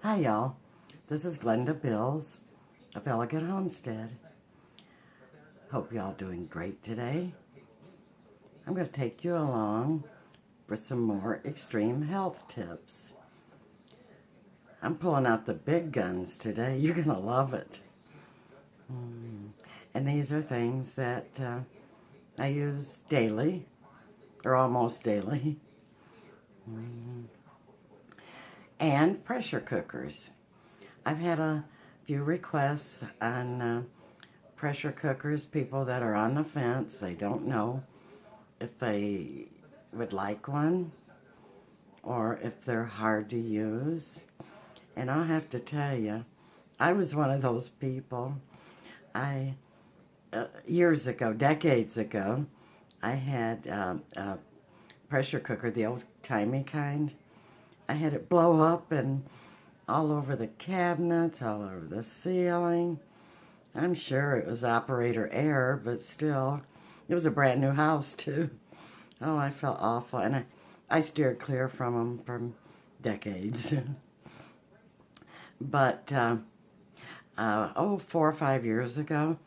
Hi y'all, this is Glenda Bills of Elegant Homestead. Hope y'all doing great today. I'm going to take you along for some more extreme health tips. I'm pulling out the big guns today. You're going to love it. And these are things that I use daily, or almost daily. And pressure cookers. I've had a few requests on pressure cookers, people that are on the fence. They don't know if they would like one or if they're hard to use. And I'll have to tell you, I was one of those people. Years ago, decades ago, I had a pressure cooker, the old-timey kind. I had it blow up and all over the cabinets, all over the ceiling. I'm sure it was operator error, but still, it was a brand new house too. Oh, I felt awful, and I steered clear from them for decades. But 4 or 5 years ago,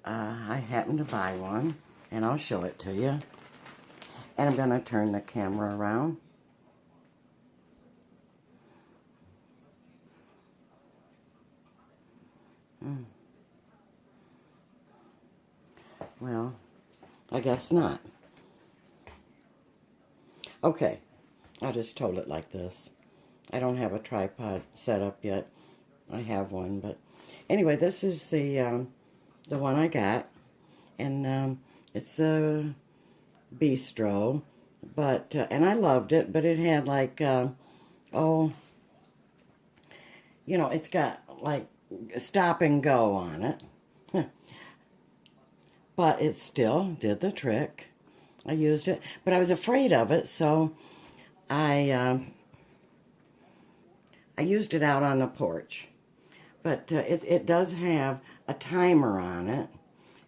I happened to buy one, and I'll show it to you. And I'm going to turn the camera around. Well, I guess not. Okay, I'll just hold it like this. I don't have a tripod set up yet. I have one, but anyway, this is the one I got, and it's the Bistro, but and I loved it, but it had like it's got like stop and go on it. But it still did the trick. I used it, but I was afraid of it, so I used it out on the porch. But it does have a timer on it,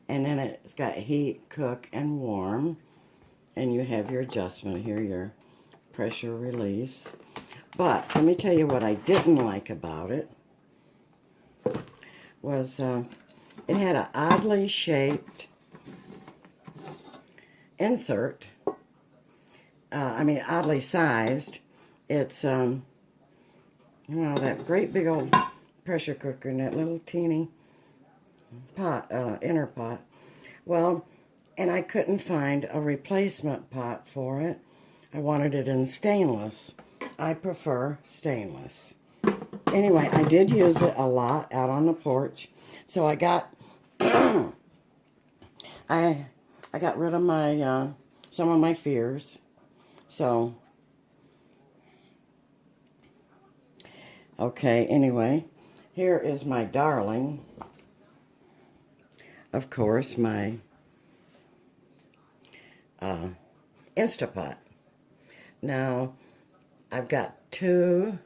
and then it's got heat, cook, and warm, and you have your adjustment here, your pressure release. But let me tell you what I didn't like about it was it had an oddly shaped insert. Oddly sized. It's that great big old pressure cooker in that little teeny pot, inner pot. Well, and I couldn't find a replacement pot for it. I wanted it in stainless. I prefer stainless. Anyway, I did use it a lot out on the porch. So I got I got rid of my some of my fears. So okay, anyway, here is my darling. Of course, my Instapot. Now, I've got two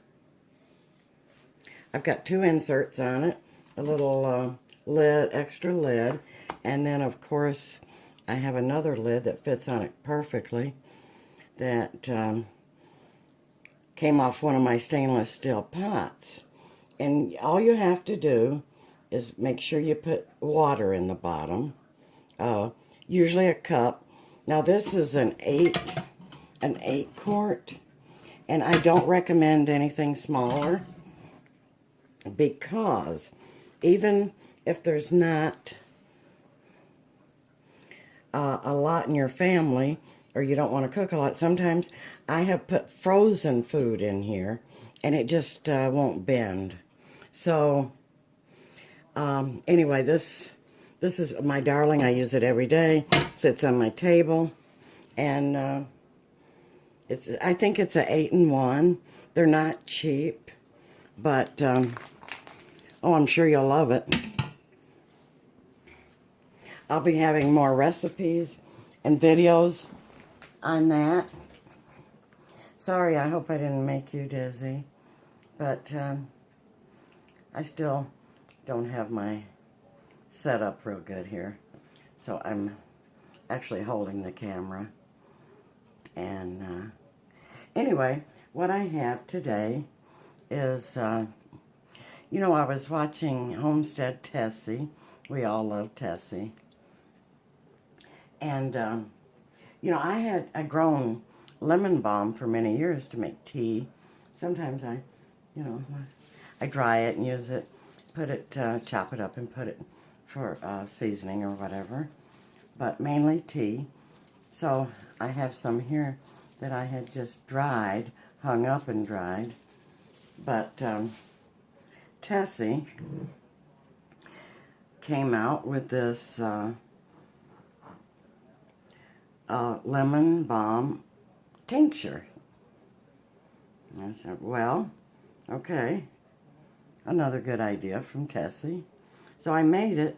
inserts on it, a little lid, extra lid, and then of course I have another lid that fits on it perfectly that came off one of my stainless steel pots. And all you have to do is make sure you put water in the bottom, usually a cup. Now this is an 8 quart, and I don't recommend anything smaller, because even if there's not a lot in your family, or you don't want to cook a lot, sometimes I have put frozen food in here and it just won't bend. So anyway, this is my darling. I use it every day. Sits on my table, and I think it's a 8-in-1. They're not cheap, but I'm sure you'll love it. I'll be having more recipes and videos on that. Sorry, I hope I didn't make you dizzy, but I still don't have my setup real good here. So I'm actually holding the camera. And anyway, what I have today is, you know, I was watching Homestead Tessie. We all love Tessie. And, you know, I grown lemon balm for many years to make tea. Sometimes I dry it and use it, put it, chop it up and put it for seasoning or whatever. But mainly tea. So I have some here that I had just dried, hung up and dried. But Tessie came out with this lemon balm tincture. I said, well, okay, another good idea from Tessie. So I made it,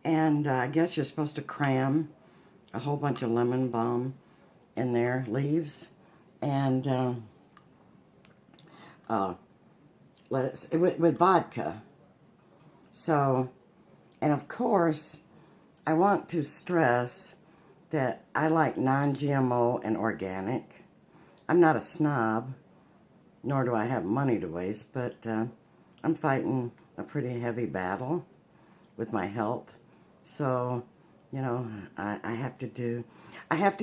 and I guess you're supposed to cram a whole bunch of lemon balm in there, leaves, and let it with vodka. So, and of course, I want to stress that I like non-GMO and organic. I'm not a snob, nor do I have money to waste, but I'm fighting a pretty heavy battle with my health. So, you know, I have to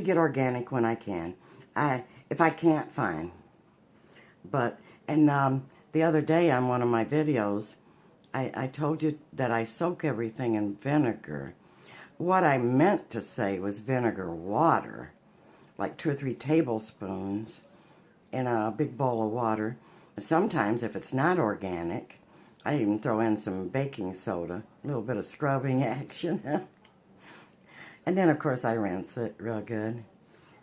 get organic when I can. If I can't, fine. But, and the other day on one of my videos, I told you that I soak everything in vinegar. What I meant to say was vinegar water, like 2 or 3 tablespoons in a big bowl of water. Sometimes, if it's not organic, I even throw in some baking soda, a little bit of scrubbing action. And then, of course, I rinse it real good.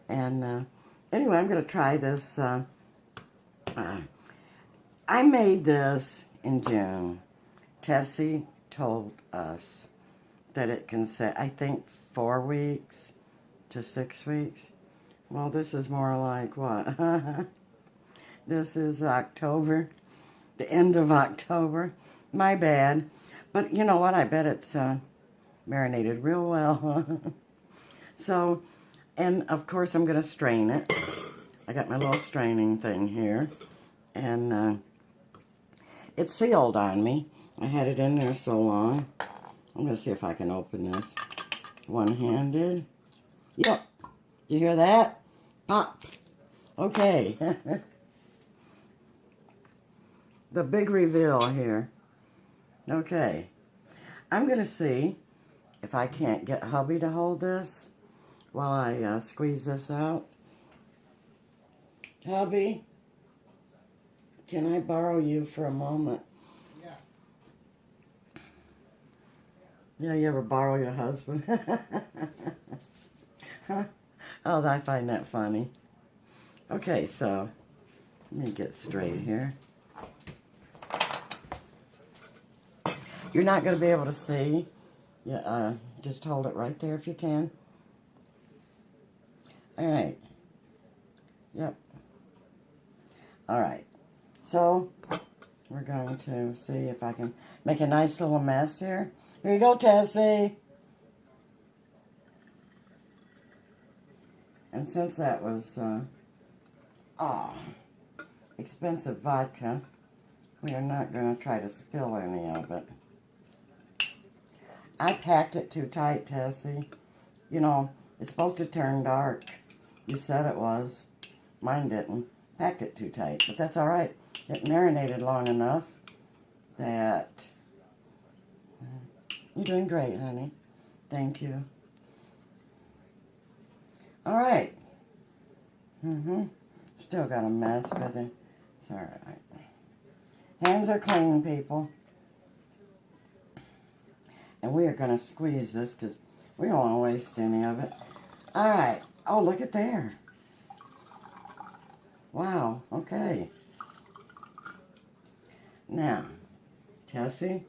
And anyway, I'm going to try this. I made this in June. Tessie told us that it can set, I think, 4 weeks to 6 weeks. Well, this is more like what? This is October, the end of October. My bad. But you know what? I bet it's marinated real well. So, and of course I'm going to strain it. I got my little straining thing here. And it's sealed on me. I had it in there so long. I'm going to see if I can open this one-handed. Yep. You hear that? Pop. Okay. The big reveal here. Okay. I'm going to see if I can't get hubby to hold this while I squeeze this out. Hubby, can I borrow you for a moment? Yeah, you ever borrow your husband? Oh, I find that funny. Okay, so let me get straight here. You're not going to be able to see. Yeah, just hold it right there if you can. All right. Yep. All right. So we're going to see if I can make a nice little mess here. Here you go, Tessie. And since that was expensive vodka, we are not going to try to spill any of it. I packed it too tight, Tessie. You know, it's supposed to turn dark. You said it was. Mine didn't. Packed it too tight, but that's all right. It marinated long enough that... You're doing great, honey. Thank you. All right. Still got a mess with it. It's all right. Hands are clean, people. And we are going to squeeze this because we don't want to waste any of it. All right. Oh, look at there. Wow. Okay. Now, Tessie.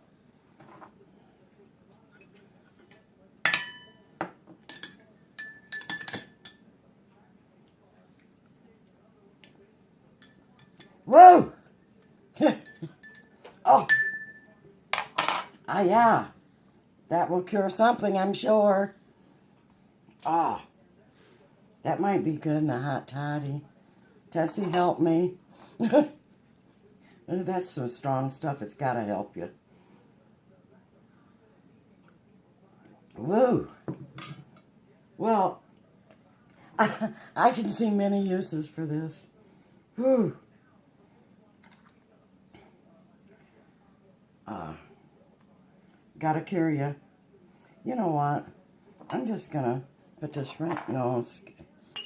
Whoa! Oh! Ah, yeah. That will cure something, I'm sure. Ah. That might be good in a hot toddy. Tessie, help me. That's some strong stuff. It's got to help you. Woo! Well, I can see many uses for this. Woo! Gotta carry you. You know what? I'm just gonna put this right. No, it's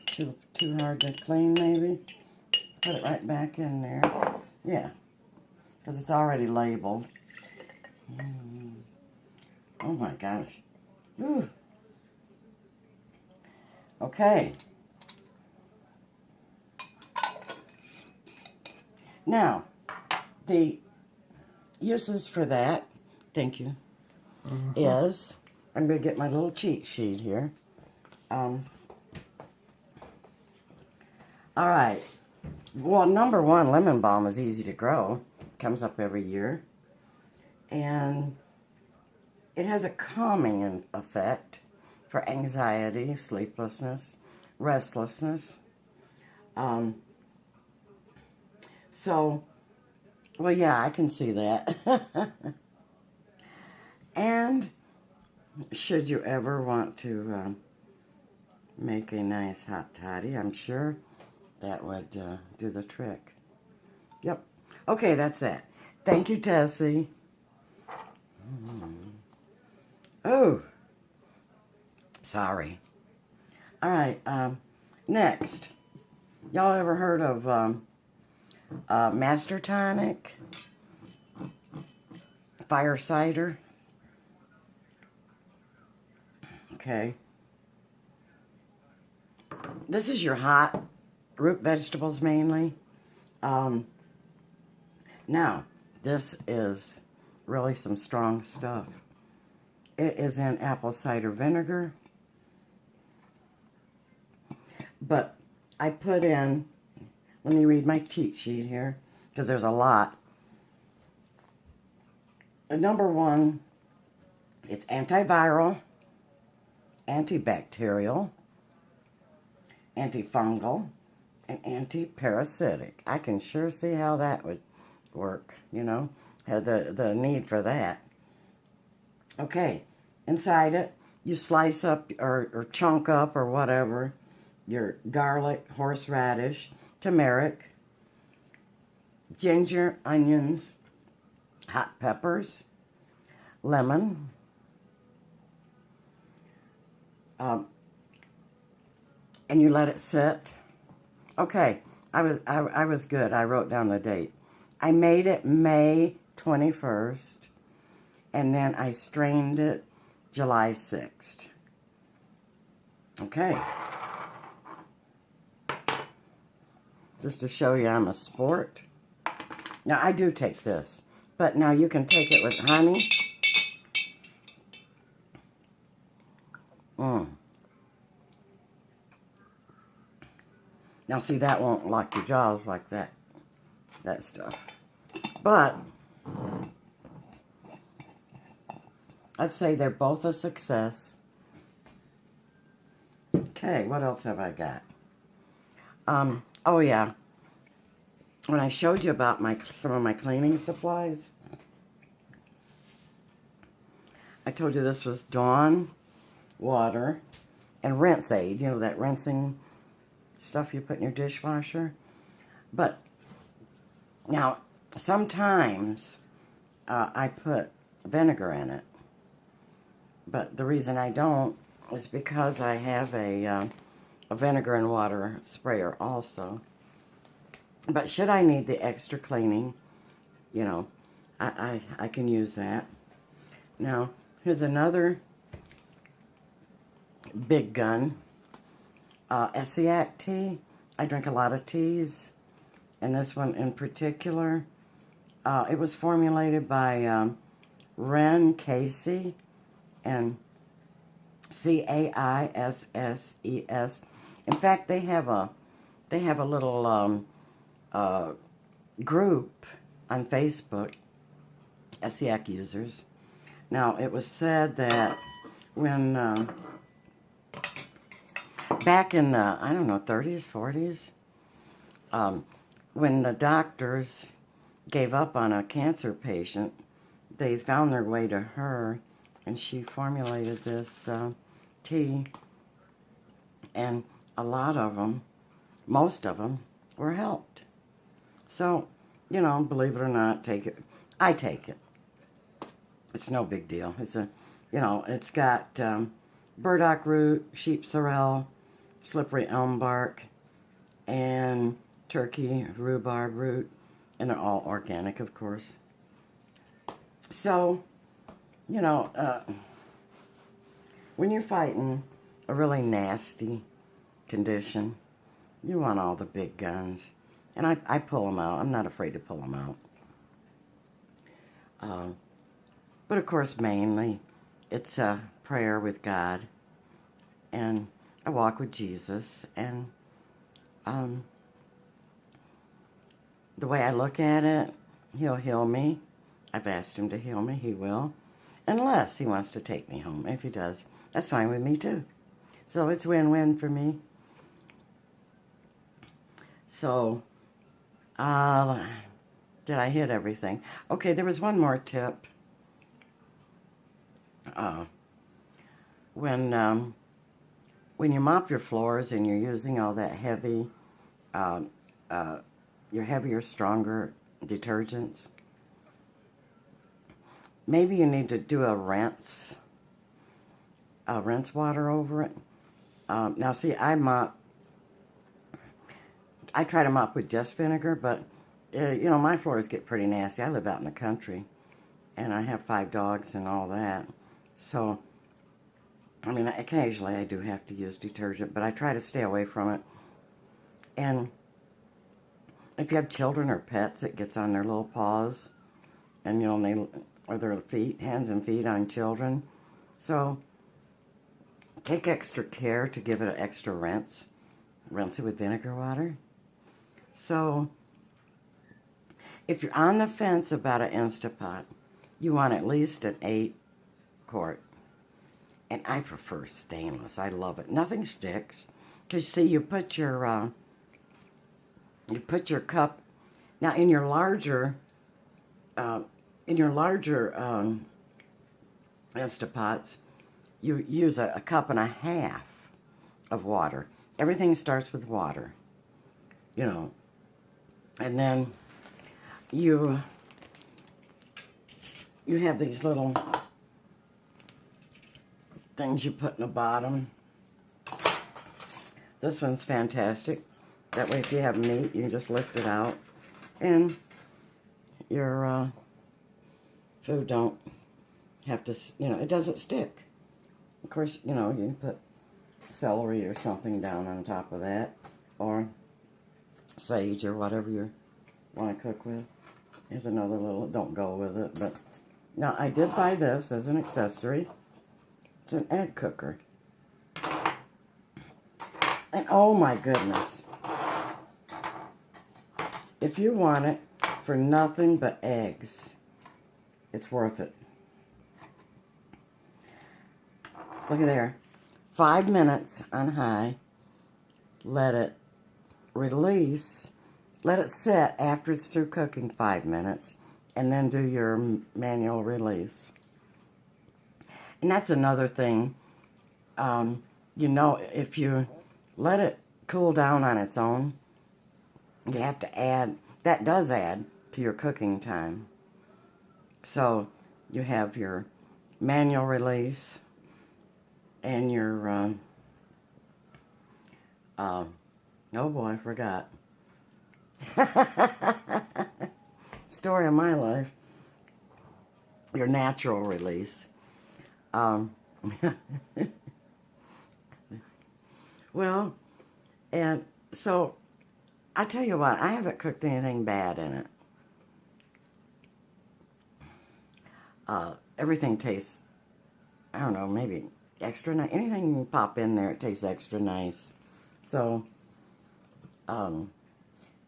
too hard to clean. Maybe put it right back in there. Yeah, because it's already labeled. Oh my gosh. Whew. Okay. Now, the uses for that, thank you, is, I'm going to get my little cheat sheet here. All right. Well, number one, lemon balm is easy to grow. Comes up every year. And it has a calming effect for anxiety, sleeplessness, restlessness. So, well, yeah, I can see that. And should you ever want to make a nice hot toddy, I'm sure that would do the trick. Yep. Okay, that's that. Thank you, Tessie. Oh, sorry. All right, next. Y'all ever heard of Master Tonic? Fire cider? Okay. This is your hot root vegetables mainly. Now, this is really some strong stuff. It is in apple cider vinegar. But I put in, let me read my cheat sheet here, because there's a lot. Number one, it's antiviral, antibacterial, antifungal, and anti-parasitic. I can sure see how that would work, you know, had the need for that. Okay, inside it, you slice up or chunk up or whatever your garlic, horseradish, turmeric, ginger, onions, hot peppers, lemon, and you let it sit. Okay, I was good. I wrote down the date. I made it May 21st, and then I strained it July 6th. Okay. Just to show you I'm a sport. Now, I do take this, but now you can take it with honey. Now, see, that won't lock your jaws like that stuff. But I'd say they're both a success. Okay, what else have I got? Oh yeah, when I showed you about some of my cleaning supplies, I told you this was Dawn water and rinse aid, you know, that rinsing stuff you put in your dishwasher. But now, sometimes I put vinegar in it, but the reason I don't is because I have a vinegar and water sprayer also. But should I need the extra cleaning, you know, I can use that. Now, here's another big gun. Essiac Tea. I drink a lot of teas, and this one in particular. It was formulated by Ren Casey and Caisses. In fact, they have a little group on Facebook, Essiac users. Now, it was said that when back in the, I don't know, 30s, 40s, when the doctors gave up on a cancer patient, they found their way to her, and she formulated this tea, and a lot of them, most of them, were helped. So, you know, believe it or not, take it. I take it. It's no big deal. It's a, you know, it's got burdock root, sheep sorrel, slippery elm bark, and turkey rhubarb root, and they're all organic, of course. So, you know, when you're fighting a really nasty condition, you want all the big guns. And I pull them out. I'm not afraid to pull them out. But of course, mainly, it's a prayer with God. And I walk with Jesus. And the way I look at it, He'll heal me. I've asked Him to heal me. He will. Unless He wants to take me home. If He does, that's fine with me too. So it's win-win for me. So, did I hit everything? Okay, there was one more tip. When you mop your floors and you're using all that heavy, your heavier, stronger detergents, maybe you need to do a rinse water over it. Now, see, I try to mop with just vinegar, but, you know, my floors get pretty nasty. I live out in the country, and I have 5 dogs and all that. So, I mean, occasionally I do have to use detergent, but I try to stay away from it. And if you have children or pets, it gets on their little paws, and, you know, or their feet, hands and feet on children. So, take extra care to give it an extra rinse. Rinse it with vinegar water. So, if you're on the fence about an Instapot, you want at least an 8-quart. And I prefer stainless. I love it. Nothing sticks. Because, see, you put your cup, now in your larger Instapots, you use a cup and a half of water. Everything starts with water, you know. And then you have these little things you put in the bottom. This one's fantastic. That way if you have meat, you can just lift it out. And your food don't have to, you know, it doesn't stick. Of course, you know, you can put celery or something down on top of that. Or sage or whatever you want to cook with. Here's another little, don't go with it, but now I did buy this as an accessory. It's an egg cooker. And oh my goodness. If you want it for nothing but eggs, it's worth it. Look at there. 5 minutes on high. Let it release. Let it set after it's through cooking 5 minutes. And then do your manual release. And that's another thing. You know, if you let it cool down on its own, you have to add, that does add to your cooking time. So you have your manual release and your, oh boy, I forgot. Story of my life. Your natural release. Well, and so, I tell you what, I haven't cooked anything bad in it. Everything tastes, I don't know, maybe extra nice. Anything you can pop in there, it tastes extra nice. So,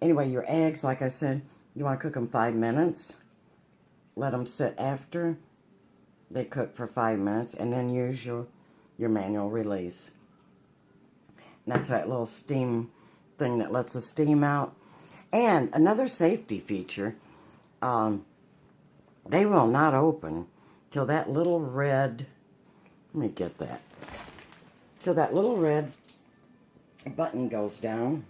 anyway, your eggs, like I said, you want to cook them 5 minutes. Let them sit after they cook for 5 minutes, and then use your manual release. And that's that little steam thing that lets the steam out. And another safety feature, they will not open till that little red, let me get that, till that little red button goes down.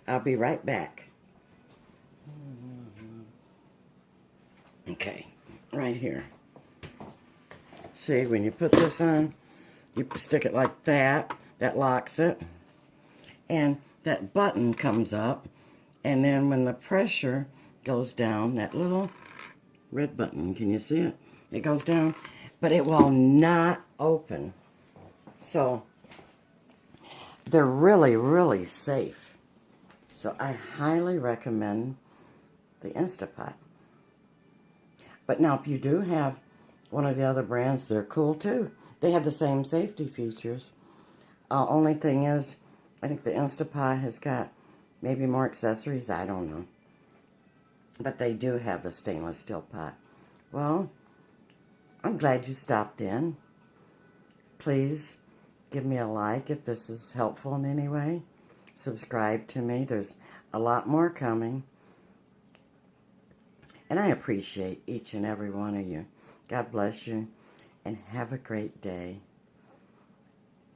I'll be right back. Okay, right here. See, when you put this on, you stick it like that. That locks it. And that button comes up. And then when the pressure goes down, that little red button, can you see it? It goes down, but it will not open. So, they're really, really safe. So I highly recommend the Instapot. But now if you do have one of the other brands, they're cool too. They have the same safety features. Only thing is, I think the Instapot has got maybe more accessories. I don't know. But they do have the stainless steel pot. Well, I'm glad you stopped in. Please give me a like if this is helpful in any way. Subscribe to me. There's a lot more coming. And I appreciate each and every one of you. God bless you. And have a great day.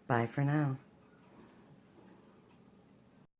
Bye for now.